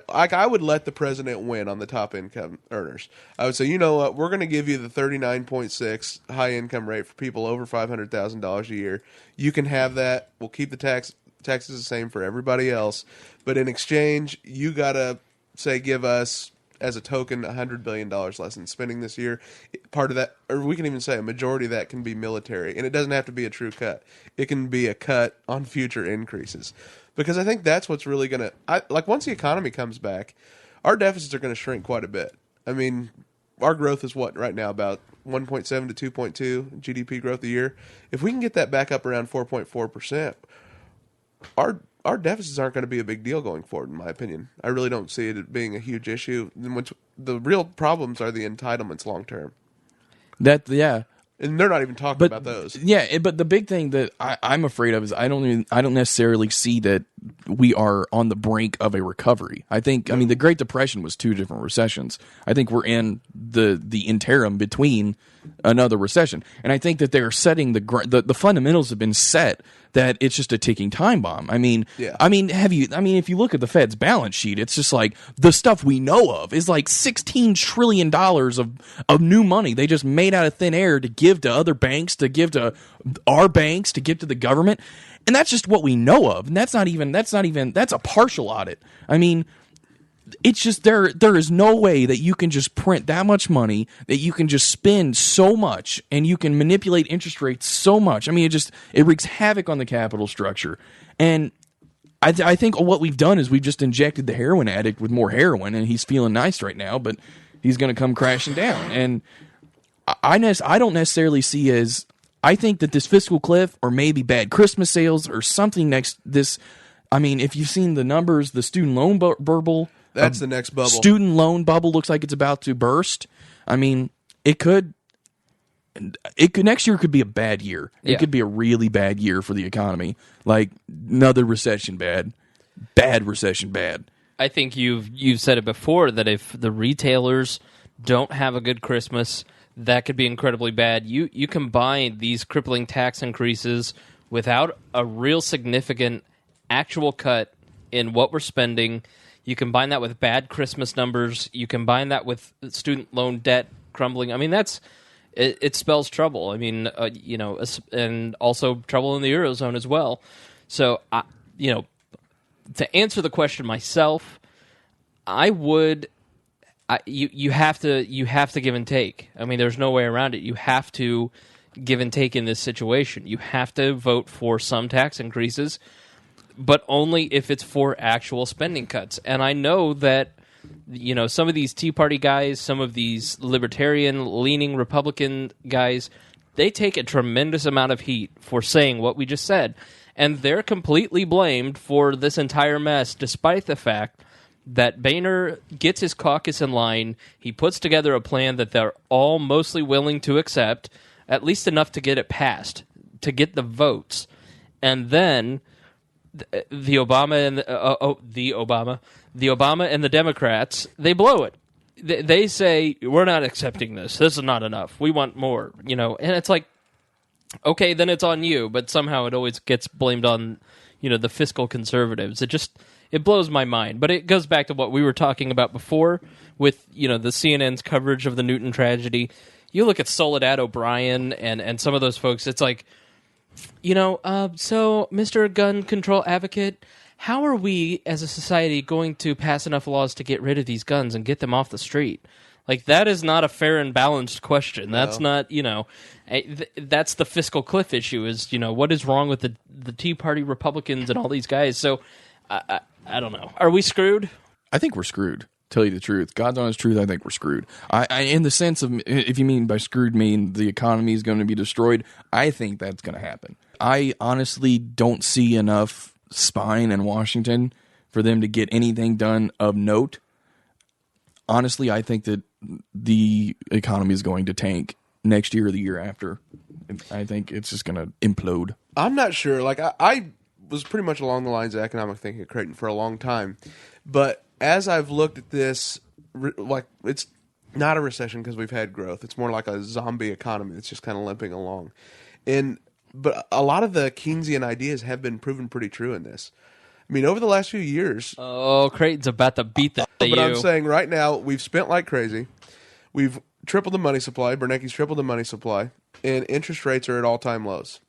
I would let the president win on the top income earners. I would say, you know what, we're going to give you the 39.6 high income rate for people over $500,000 a year. You can have that. We'll keep the taxes the same for everybody else, but in exchange, you got to say give us as a token $100 billion less in spending this year. Part of that, or we can even say a majority of that can be military, and it doesn't have to be a true cut. It can be a cut on future increases, because I think that's what's really going to, once the economy comes back, our deficits are going to shrink quite a bit. Our growth is what right now, about 1.7 to 2.2 GDP growth a year. If we can get that back up around 4.4%, our deficits aren't going to be a big deal going forward, in my opinion. I really don't see it being a huge issue. The real problems are the entitlements long term. And they're not even talking about those. Yeah, but the big thing that I'm afraid of is I don't necessarily see that we are on the brink of a recovery. I think, I mean, the Great Depression was 2 different recessions. I think we're in the interim between another recession, and I think that they're setting the fundamentals have been set that it's just a ticking time bomb. I mean, if you look at the Fed's balance sheet, it's just like the stuff we know of is like $16 trillion of new money they just made out of thin air to give to other banks, to give to our banks, to give to the government. And that's just what we know of. And that's a partial audit. I mean, it's just there is no way that you can just print that much money, that you can just spend so much, and you can manipulate interest rates so much. I mean, it wreaks havoc on the capital structure. And I think what we've done is we've just injected the heroin addict with more heroin, and he's feeling nice right now, but he's going to come crashing down. And I don't necessarily see as... I think that this fiscal cliff, or maybe bad Christmas sales, or something next this... I mean, if you've seen the numbers, the student loan bubble... That's the next bubble. Student loan bubble looks like it's about to burst. I mean, it could next year could be a bad year. It could be a really bad year for the economy. Like another recession bad recession bad. I think you've said it before that if the retailers don't have a good Christmas, that could be incredibly bad. You combine these crippling tax increases without a real significant actual cut in what we're spending. You combine that with bad Christmas numbers. You combine that with student loan debt crumbling. I mean, it spells trouble. I mean, and also trouble in the Eurozone as well. So, to answer the question myself, you have to give and take. I mean, there's no way around it. You have to give and take in this situation. You have to vote for some tax increases, but only if it's for actual spending cuts. And I know that, some of these Tea Party guys, some of these libertarian-leaning Republican guys, they take a tremendous amount of heat for saying what we just said. And they're completely blamed for this entire mess, despite the fact that Boehner gets his caucus in line. He puts together a plan that they're all mostly willing to accept, at least enough to get it passed, to get the votes. And then... The Obama and the Democrats, they blow it. They say, we're not accepting this. This is not enough. We want more, And it's like, okay, then it's on you. But somehow it always gets blamed on, the fiscal conservatives. It blows my mind. But it goes back to what we were talking about before with, the CNN's coverage of the Newton tragedy. You look at Soledad O'Brien and some of those folks, it's like, so Mr. Gun Control Advocate, how are we as a society going to pass enough laws to get rid of these guns and get them off the street? Like, that is not a fair and balanced question. That's not, that's the fiscal cliff issue is, what is wrong with the Tea Party Republicans and all these guys? So, I don't know. Are we screwed? I think we're screwed. Tell you the truth, God's honest truth, I think we're screwed. I in the sense of, if you mean by screwed mean the economy is going to be destroyed, I think that's going to happen. I honestly don't see enough spine in Washington for them to get anything done of note. Honestly, I think that the economy is going to tank next year or the year after. I think it's just going to implode. I'm not sure. Like, I was pretty much along the lines of economic thinking at Creighton for a long time, but as I've looked at this, like, it's not a recession because we've had growth. It's more like a zombie economy that's just kind of limping along. But a lot of the Keynesian ideas have been proven pretty true in this. I mean, over the last few years... Oh, Creighton's about to beat that to you. But I'm saying right now, we've spent like crazy. We've tripled the money supply. Bernanke's tripled the money supply. And interest rates are at all-time lows.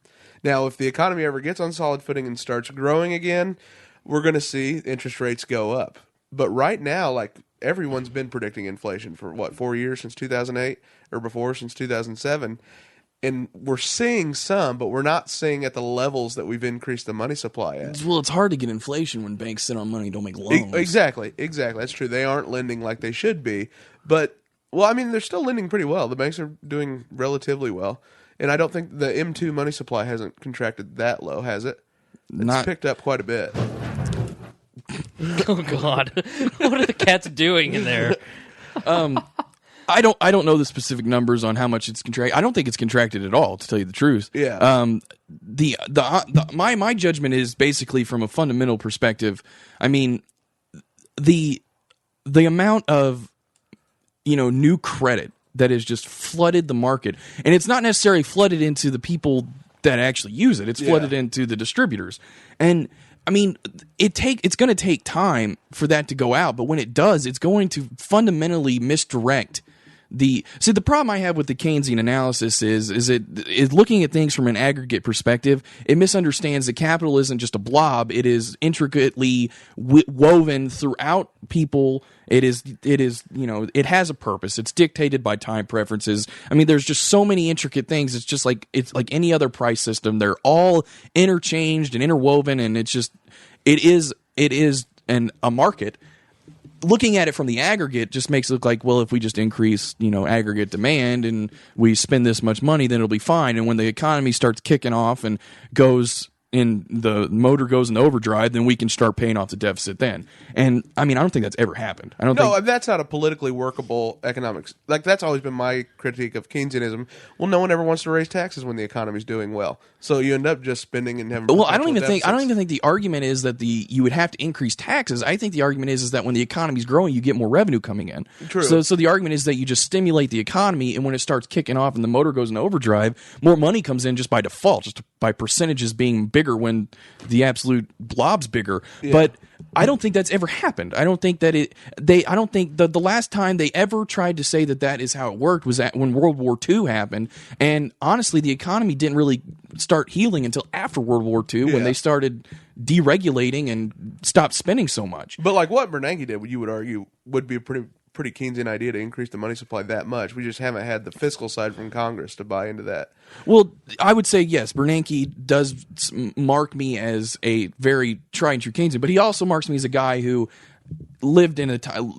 Now, if the economy ever gets on solid footing and starts growing again, we're going to see interest rates go up. But right now, like, everyone's been predicting inflation for, 4 years since 2008? Or before, since 2007? And we're seeing some, but we're not seeing at the levels that we've increased the money supply at. Well, it's hard to get inflation when banks sit on money and don't make loans. Exactly. That's true. They aren't lending like they should be. But, well, I mean, they're still lending pretty well. The banks are doing relatively well. And I don't think the M2 money supply hasn't contracted that low, has it? It's picked up quite a bit. Oh, God. What are the cats doing in there? I don't know the specific numbers on how much it's contracted. I don't think it's contracted at all, to tell you the truth. Yeah. My judgment is basically from a fundamental perspective. I mean, the amount of new credit that has just flooded the market, and it's not necessarily flooded into the people that actually use it. It's flooded into the distributors, and I mean, it's going to take time for that to go out, but when it does, it's going to fundamentally misdirect the problem I have with the Keynesian analysis is looking at things from an aggregate perspective. It misunderstands that capital isn't just a blob; it is intricately woven throughout people. It it has a purpose. It's dictated by time preferences. I mean, there's just so many intricate things. It's like any other price system. They're all interchanged and interwoven, and it is a market. Looking at it from the aggregate just makes it look like, well, if we just increase, aggregate demand and we spend this much money, then it'll be fine. And when the economy starts kicking off and the motor goes into overdrive, then we can start paying off the deficit then. And I mean, I don't think that's ever happened. That's not a politically workable economics. Like, that's always been my critique of Keynesianism. Well, no one ever wants to raise taxes when the economy's doing well. So you end up just spending and having. Well, I don't even think the argument is that you would have to increase taxes. I think the argument is that when the economy's growing, you get more revenue coming in. True. So the argument is that you just stimulate the economy, and when it starts kicking off and the motor goes into overdrive, more money comes in just by default, just by percentages being bigger when the absolute blob's bigger. Yeah. But I don't think that's ever happened. I don't think that I don't think the last time they ever tried to say that is how it worked was when World War II happened. And honestly, the economy didn't really start healing until after World War II when they started deregulating and stopped spending so much. But like what Bernanke did, you would argue, would be a pretty Keynesian idea to increase the money supply that much. We just haven't had the fiscal side from Congress to buy into that. Well, I would say yes, Bernanke does mark me as a very tried and true Keynesian, but he also marks me as a guy who lived in a time,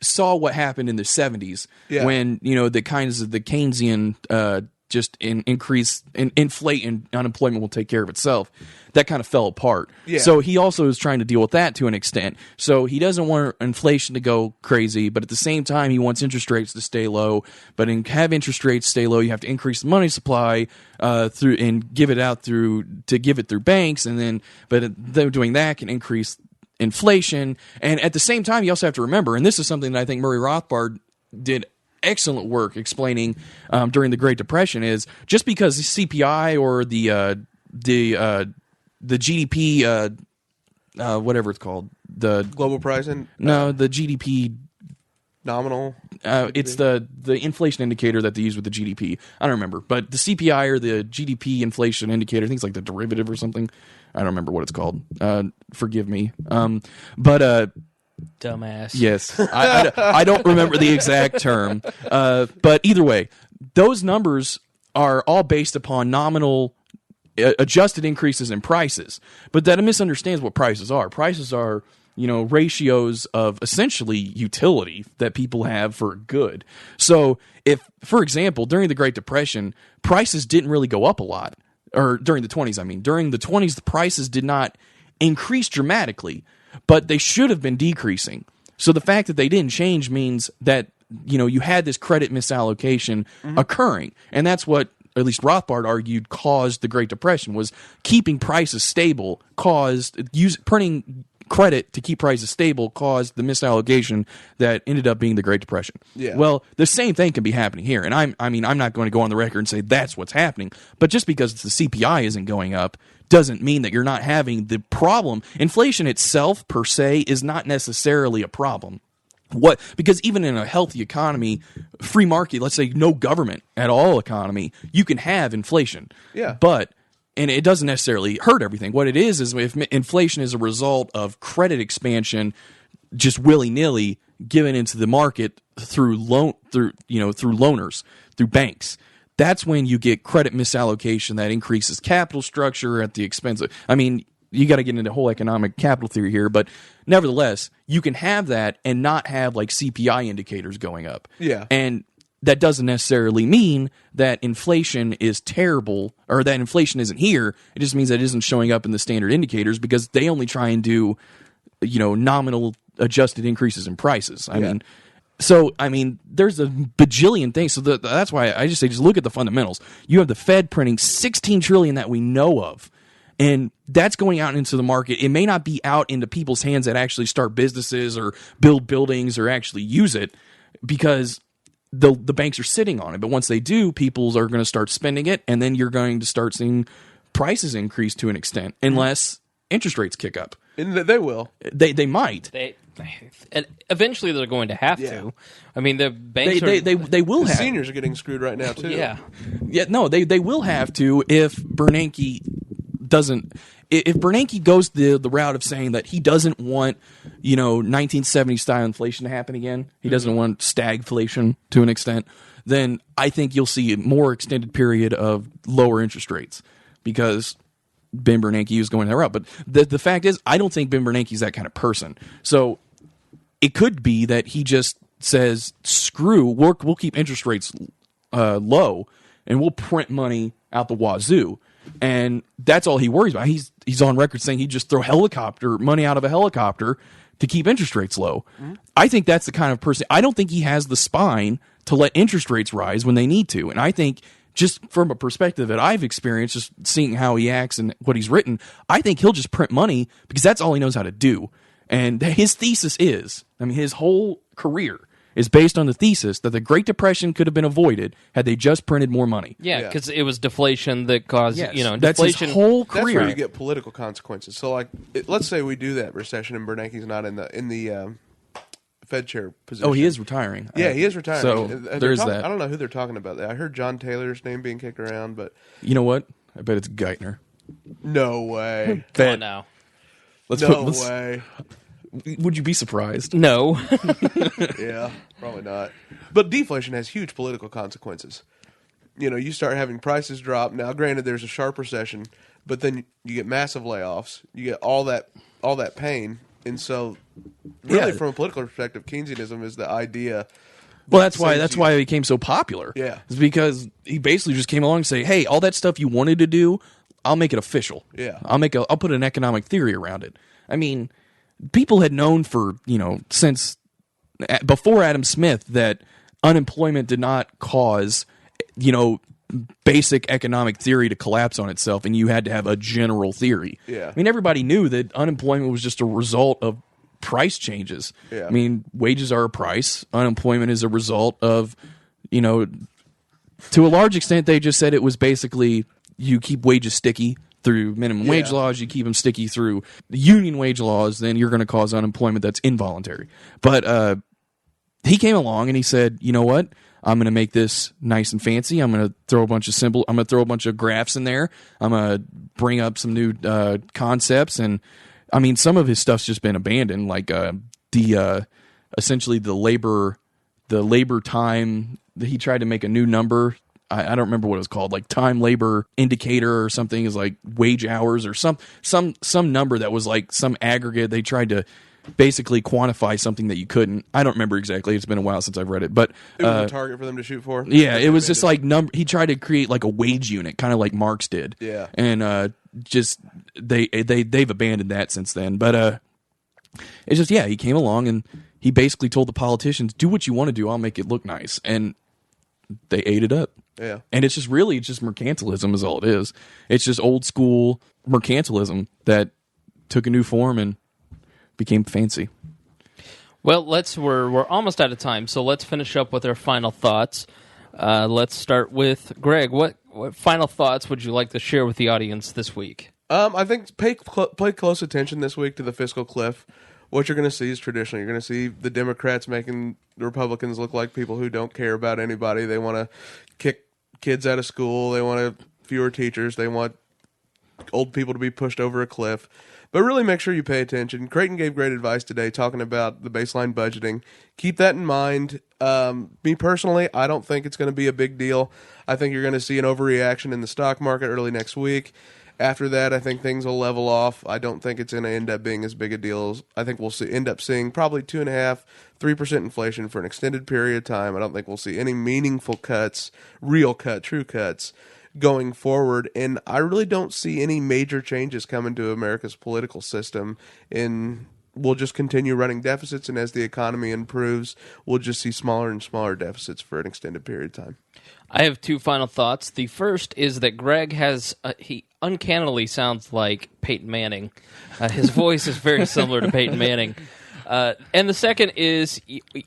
saw what happened in the 70s when, the kinds of the Keynesian just inflate and unemployment will take care of itself. That kind of fell apart. Yeah. So he also is trying to deal with that to an extent. So he doesn't want inflation to go crazy, but at the same time, he wants interest rates to stay low. But to have interest rates stay low, you have to increase the money supply through give it through banks, and then them doing that can increase inflation. And at the same time, you also have to remember, and this is something that I think Murray Rothbard did excellent work explaining during the Great Depression, is just because the CPI or the GDP, whatever it's called, the global pricing. No, the GDP nominal. It's the inflation indicator that they use with the GDP. I don't remember, but the CPI or the GDP inflation indicator, I think it's like the derivative or something. I don't remember what it's called. Forgive me. But dumbass. Yes, I don't remember the exact term. But either way, those numbers are all based upon nominal adjusted increases in prices. But that misunderstands what prices are. Prices are, ratios of essentially utility that people have for a good. So if, for example, during the Great Depression, prices didn't really go up a lot. Or during the 20s, I mean. During the 20s, the prices did not increase dramatically, but they should have been decreasing. So the fact that they didn't change means that, you had this credit misallocation occurring. And that's what at least Rothbard argued caused the Great Depression, was keeping prices stable printing credit to keep prices stable caused the misallocation that ended up being the Great Depression. Yeah. Well, the same thing can be happening here. And I'm not going to go on the record and say that's what's happening, but just because the CPI isn't going up doesn't mean that you're not having the problem. Inflation itself per se is not necessarily a problem. Because even in a healthy economy, free market, let's say no government at all economy, you can have inflation. Yeah. And it doesn't necessarily hurt everything. What it is if inflation is a result of credit expansion, just willy-nilly given into the market through loaners, through banks. That's when you get credit misallocation that increases capital structure at the expense of, you got to get into whole economic capital theory here, but nevertheless, you can have that and not have like CPI indicators going up. Yeah. And that doesn't necessarily mean that inflation is terrible or that inflation isn't here. It just means that it isn't showing up in the standard indicators because they only try and do, nominal adjusted increases in prices. I mean, So, I mean, there's a bajillion things. So that's why I just say just look at the fundamentals. You have the Fed printing $16 trillion that we know of, and that's going out into the market. It may not be out into people's hands that actually start businesses or build buildings or actually use it, because the banks are sitting on it. But once they do, people are going to start spending it, and then you're going to start seeing prices increase to an extent, unless interest rates kick up. And they will. They might. And eventually they're going to have to. I mean, the banks they will The have. seniors are getting screwed right now too. Yeah. No, they will have to if Bernanke doesn't. If Bernanke goes the route of saying that he doesn't want 1970s style inflation to happen again, he doesn't want stagflation to an extent, then I think you'll see a more extended period of lower interest rates because Ben Bernanke is going that route. But the fact is, I don't think Ben Bernanke is that kind of person. So it could be that he just says, screw, we'll keep interest rates low, and we'll print money out the wazoo. And that's all he worries about. He's on record saying he'd just throw money out of a helicopter to keep interest rates low. Mm-hmm. I think that's the kind of person. I don't think he has the spine to let interest rates rise when they need to. And I think, just from a perspective that I've experienced, just seeing how he acts and what he's written, I think he'll just print money because that's all he knows how to do. And his thesis is, his whole career is based on the thesis that the Great Depression could have been avoided had they just printed more money. Yeah, because it was deflation that caused, deflation. That's his whole career. That's where you get political consequences. So, let's say we do that recession and Bernanke's not in the Fed chair position. Oh, he is retiring. Yeah, he is retiring. So there's that. I don't know who they're talking about. I heard John Taylor's name being kicked around, but you know what? I bet it's Geithner. No way. Come on now. No way. Would you be surprised? No. Yeah, probably not. But deflation has huge political consequences. You start having prices drop. Now, granted, there's a sharp recession, but then you get massive layoffs. You get all that pain. And so, really, from a political perspective, Keynesianism is the idea. Well, that's why it became so popular. Yeah. It's because he basically just came along and say, hey, all that stuff you wanted to do, I'll make it official. Yeah. I'll put an economic theory around it. People had known for, since before Adam Smith that unemployment did not cause, basic economic theory to collapse on itself, and you had to have a general theory. Yeah. Everybody knew that unemployment was just a result of price changes. Yeah. Wages are a price. Unemployment is a result of, to a large extent, they just said it was basically you keep wages sticky through minimum wage laws, you keep them sticky through union wage laws, then you're going to cause unemployment that's involuntary. But he came along and he said, you know what? I'm going to make this nice and fancy. I'm going to throw a bunch of I'm going to throw a bunch of graphs in there. I'm going to bring up some new concepts. And some of his stuff's just been abandoned, like essentially the labor time. He tried to make a new number. I don't remember what it was called, like time labor indicator or something, is like wage hours or some number that was like some aggregate. They tried to basically quantify something that you couldn't. I don't remember exactly. It's been a while since I've read it, but it was a target for them to shoot for. Yeah, it was just like he tried to create like a wage unit, kind of like Marx did. Yeah, and they've abandoned that since then. But it's just he came along and he basically told the politicians, do what you want to do. I'll make it look nice, and they ate it up. Yeah. And it's just mercantilism is all it is. It's just old school mercantilism that took a new form and became fancy. Well, we're almost out of time, so let's finish up with our final thoughts. Let's start with Greg. What final thoughts would you like to share with the audience this week? I think pay close attention this week to the fiscal cliff. What you're going to see is traditionally you're going to see the Democrats making the Republicans look like people who don't care about anybody. They want to kick kids out of school. They want fewer teachers. They want old people to be pushed over a cliff. But really make sure you pay attention. Creighton gave great advice today talking about the baseline budgeting. Keep that in mind. Me personally, I don't think it's going to be a big deal. I think you're going to see an overreaction in the stock market early next week. After that, I think things will level off. I don't think it's going to end up being as big a deal. I think we'll end up seeing probably 2.5%, 3% inflation for an extended period of time. I don't think we'll see any meaningful cuts, true cuts, going forward. And I really don't see any major changes coming to America's political system in we'll just continue running deficits, and as the economy improves, we'll just see smaller and smaller deficits for an extended period of time. I have two final thoughts. The first is that Greg has, he uncannily sounds like Peyton Manning. His voice is very similar to Peyton Manning. And the second is,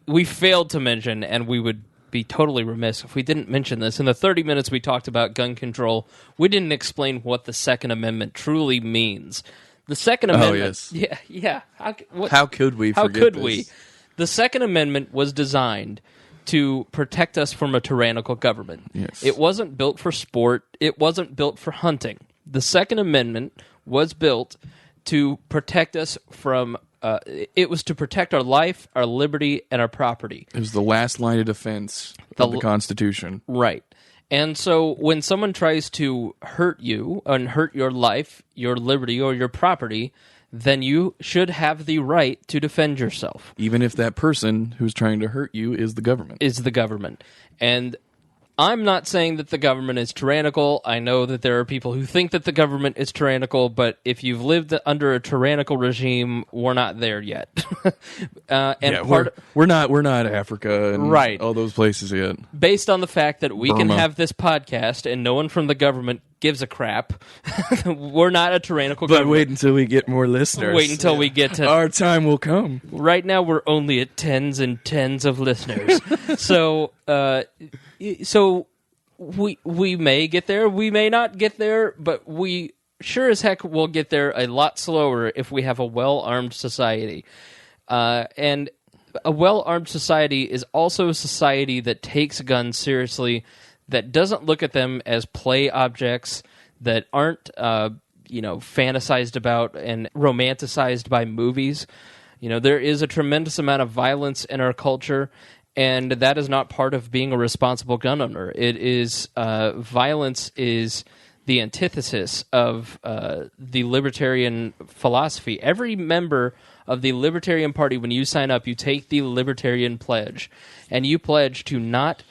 we failed to mention, and we would be totally remiss if we didn't mention this. In the 30 minutes we talked about gun control, we didn't explain what the Second Amendment truly means. The Second Amendment... Oh, yes. Yeah. How could we forget this? The Second Amendment was designed to protect us from a tyrannical government. Yes. It wasn't built for sport. It wasn't built for hunting. The Second Amendment was built to protect us from... it was to protect our life, our liberty, and our property. It was the last line of defense of the Constitution. Right. And so when someone tries to hurt you and hurt your life, your liberty, or your property, then you should have the right to defend yourself. Even if that person who's trying to hurt you is the government. And I'm not saying that the government is tyrannical. I know that there are people who think that the government is tyrannical, but if you've lived under a tyrannical regime, we're not there yet. We're not Africa and right. all those places yet. Based on the fact that we Burma. can have this podcast and no one from the government gives a crap, we're not a tyrannical But government. wait until we get more listeners. Wait until we get to... Our time will come. Right now, we're only at tens and tens of listeners. So we may get there, we may not get there, but we sure as heck will get there a lot slower if we have a well-armed society. And a well-armed society is also a society that takes guns seriously, that doesn't look at them as play objects, that aren't fantasized about and romanticized by movies. There is a tremendous amount of violence in our culture, and that is not part of being a responsible gun owner. It is violence is the antithesis of the libertarian philosophy. Every member of the Libertarian Party, when you sign up, you take the Libertarian Pledge, and you pledge to not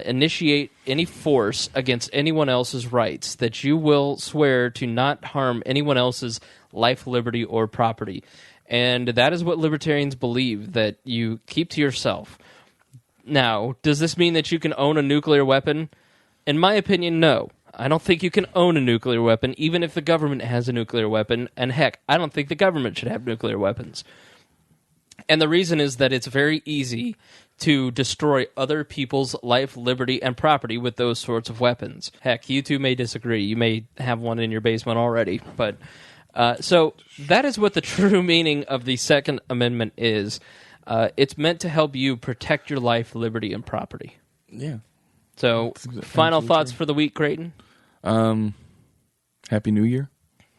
initiate any force against anyone else's rights, that you will swear to not harm anyone else's life, liberty, or property. And that is what libertarians believe, that you keep to yourself. Now, does this mean that you can own a nuclear weapon? In my opinion, no. I don't think you can own a nuclear weapon, even if the government has a nuclear weapon. And heck, I don't think the government should have nuclear weapons. And the reason is that it's very easy to destroy other people's life, liberty, and property with those sorts of weapons. Heck, you two may disagree. You may have one in your basement already. But so that is what the true meaning of the Second Amendment is. It's meant to help you protect your life, liberty, and property. Yeah. So, final thoughts for the week, Creighton? Happy New Year.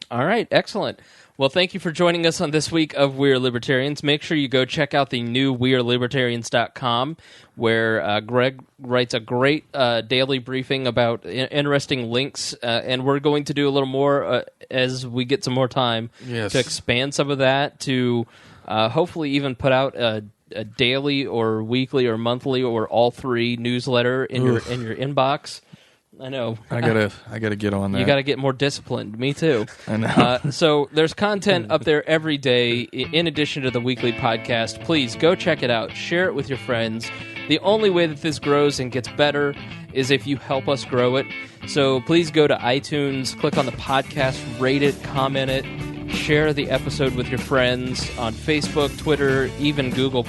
All right, excellent. Well, thank you for joining us on this week of We Are Libertarians. Make sure you go check out the new WeAreLibertarians.com, where Greg writes a great daily briefing about interesting links, and we're going to do a little more as we get some more time to expand some of that, to hopefully even put out a daily or weekly or monthly or all three newsletter in your inbox. I know. I gotta get on that. You got to get more disciplined. Me too. I know. So there's content up there every day in addition to the weekly podcast. Please go check it out. Share it with your friends. The only way that this grows and gets better is if you help us grow it. So please go to iTunes, click on the podcast, rate it, comment it, share the episode with your friends on Facebook, Twitter, even Google+.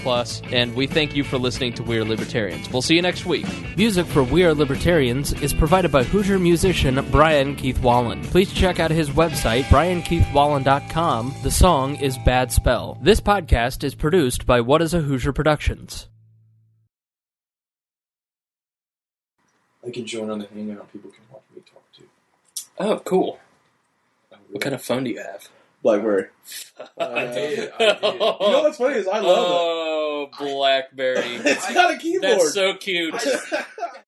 And we thank you for listening to We Are Libertarians. We'll see you next week. Music for We Are Libertarians is provided by Hoosier musician Brian Keith Wallen. Please check out his website, briankeithwallen.com. The song is Bad Spell. This podcast is produced by What is a Hoosier Productions. I can join on the Hangout. People can watch me talk too. Oh, cool. What kind of phone do you have? BlackBerry. I did. You know what's funny is I love it. Oh, BlackBerry. It's got a keyboard. That's so cute.